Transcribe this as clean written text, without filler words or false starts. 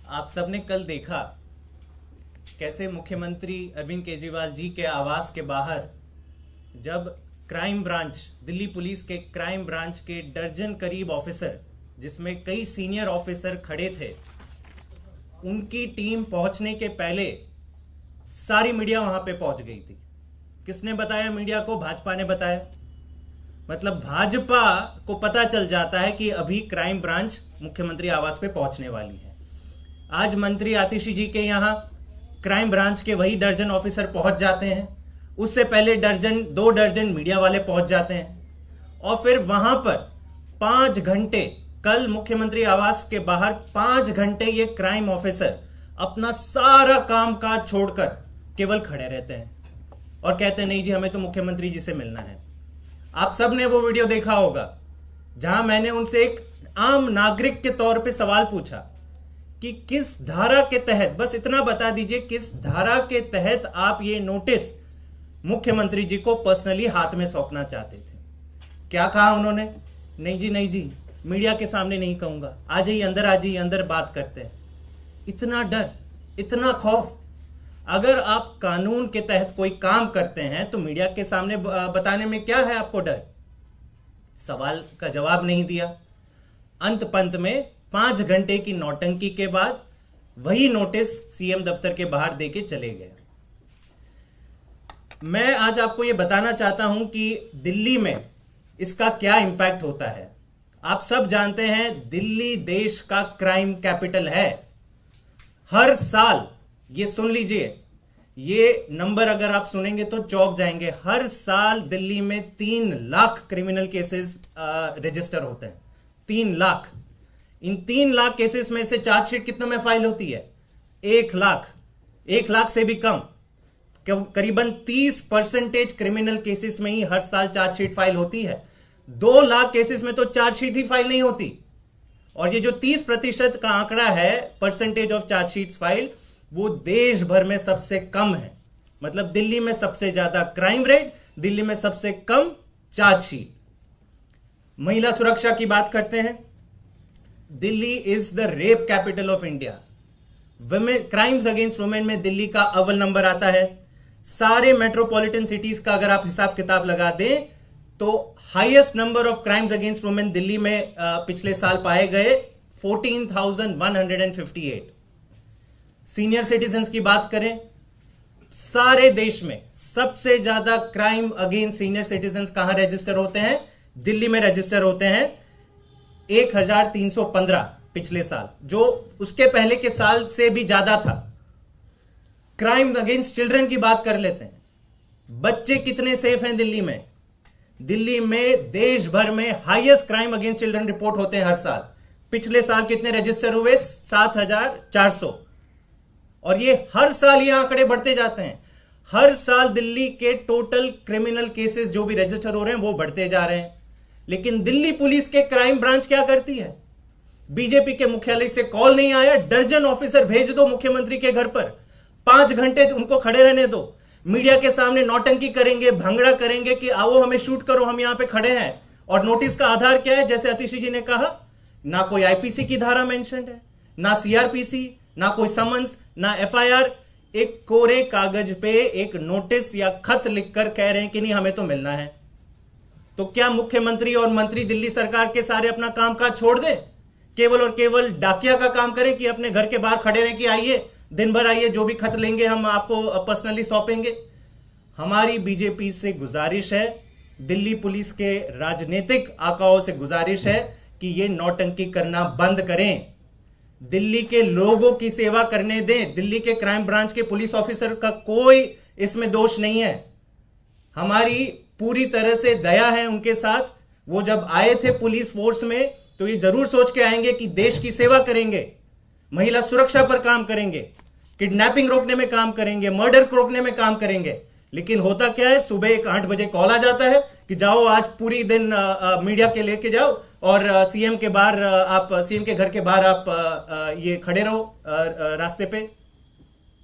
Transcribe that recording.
आप सबने कल देखा कैसे मुख्यमंत्री अरविंद केजरीवाल जी के आवास के बाहर जब क्राइम ब्रांच, दिल्ली पुलिस के क्राइम ब्रांच के दर्जन करीब ऑफिसर, जिसमें कई सीनियर ऑफिसर खड़े थे, उनकी टीम पहुंचने के पहले सारी मीडिया वहां पे पहुंच गई थी। किसने बताया मीडिया को? भाजपा ने बताया। मतलब भाजपा को पता चल जाता है कि अभी क्राइम ब्रांच मुख्यमंत्री आवास पे पहुंचने वाली है। आज मंत्री आतिशी जी के यहां क्राइम ब्रांच के वही दर्जन ऑफिसर पहुंच जाते हैं। उससे पहले दो दर्जन मीडिया वाले पहुंच जाते हैं और फिर वहां पर 5 घंटे, कल मुख्यमंत्री आवास के बाहर 5 घंटे ये क्राइम ऑफिसर अपना सारा काम काज छोड़कर केवल खड़े रहते हैं और कहते हैं नहीं जी, हमें तो मुख्यमंत्री जी से मिलना है। आप सब ने वो वीडियो देखा होगा जहां मैंने उनसे एक आम नागरिक के तौर पे सवाल पूछा कि किस धारा के तहत, बस इतना बता दीजिए, किस धारा के तहत आप ये नोटिस मुख्यमंत्री जी को पर्सनली हाथ में सौंपना चाहते थे। क्या कहा उन्होंने? नहीं जी, मीडिया के सामने नहीं कहूंगा, आ जाइए अंदर बात करते हैं। इतना डर, इतना खौफ। अगर आप कानून के तहत कोई काम करते हैं तो मीडिया के सामने बताने में क्या है आपको डर? सवाल का जवाब नहीं दिया। अंत पंत में 5 घंटे की नौटंकी के बाद वही नोटिस सीएम दफ्तर के बाहर देके चले गए। मैं आज आपको यह बताना चाहता हूं कि दिल्ली में इसका क्या इंपैक्ट होता है। आप सब जानते हैं दिल्ली देश का क्राइम कैपिटल है। हर साल, ये सुन लीजिए, ये नंबर अगर आप सुनेंगे तो चौंक जाएंगे, हर साल दिल्ली में 3 लाख क्रिमिनल केसेस रजिस्टर होते हैं। 3 लाख। इन 3 लाख केसेस में से चार्जशीट कितने में फाइल होती है? 1 लाख। 1 लाख से भी कम। करीबन 30% क्रिमिनल केसेस में ही हर साल चार्जशीट फाइल होती है। 2 लाख केसेस में तो चार्जशीट ही फाइल नहीं होती। और ये जो 30% का आंकड़ा है, परसेंटेज ऑफ चार्जशीट फाइल, वो देश भर में सबसे कम है। मतलब दिल्ली में सबसे ज्यादा क्राइम रेट, दिल्ली में सबसे कम चार्जशीट। महिला सुरक्षा की बात करते हैं। Delhi is the rape capital of India. Crimes against women में दिल्ली का अव्वल नंबर आता है। सारे मेट्रोपॉलिटन सिटीज का अगर आप हिसाब किताब लगा दें तो highest number of crimes against women Delhi में पिछले साल पाए गए 14,158। सीनियर सिटीजन्स की बात करें, सारे देश में सबसे ज्यादा क्राइम अगेंस्ट सीनियर सिटीजन्स कहां रजिस्टर होते हैं? दिल्ली में रजिस्टर होते हैं 1,315 पिछले साल, जो उसके पहले के साल से भी ज्यादा था। क्राइम अगेंस्ट चिल्ड्रन की बात कर लेते हैं। बच्चे कितने सेफ हैं दिल्ली में? दिल्ली में देश भर में highest crime against children report होते हैं हर साल। पिछले साल कितने रजिस्टर हुए? 7,400। और ये हर साल ये आंकड़े बढ़ते जाते हैं। हर साल दिल्ली के टोटल क्रिमिनल केसेस जो भी रजिस्टर हो रहे हैं वो बढ़ते जा रहे हैं। लेकिन दिल्ली पुलिस के क्राइम ब्रांच क्या करती है? बीजेपी के मुख्यालय से कॉल नहीं आया, दर्जन ऑफिसर भेज दो मुख्यमंत्री के घर पर, 5 घंटे उनको खड़े रहने दो, मीडिया के सामने नौटंकी करेंगे, भंगड़ा करेंगे कि आओ हमें शूट करो, हम यहां पे खड़े हैं। और नोटिस का आधार क्या है? जैसे आतिशी जी ने कहा, ना कोई आईपीसी की धारा मेंशन्ड है, ना सीआरपीसी, ना कोई समन्स, ना एफआईआर। एक कोरे कागज पे एक नोटिस या खत लिखकर कह रहे हैं कि नहीं, हमें तो मिलना है। तो क्या मुख्यमंत्री और मंत्री दिल्ली सरकार के सारे अपना काम काज छोड़ दें, केवल और केवल डाकिया का काम करें कि अपने घर के बाहर खड़े रहें कि आइए, दिन भर आइए, जो भी खत लेंगे हम आपको पर्सनली सौंपेंगे? हमारी बीजेपी से गुजारिश है, दिल्ली पुलिस के राजनीतिक आकाओं से गुजारिश है कि ये नौटंकी करना बंद करें। दिल्ली के लोगों की सेवा करने दें। दिल्ली के क्राइम ब्रांच के पुलिस ऑफिसर का कोई इसमें दोष नहीं है। हमारी पूरी तरह से दया है उनके साथ। वो जब आए थे पुलिस फोर्स में तो ये जरूर सोच के आएंगे कि देश की सेवा करेंगे, महिला सुरक्षा पर काम करेंगे, किडनैपिंग रोकने में काम करेंगे, मर्डर को रोकने में काम करेंगे। लेकिन होता क्या है, सुबह 8 बजे कॉल आ जाता है कि जाओ आज पूरी दिन मीडिया के लेके जाओ और सीएम के घर के बाहर आप ये खड़े रहो रास्ते पे।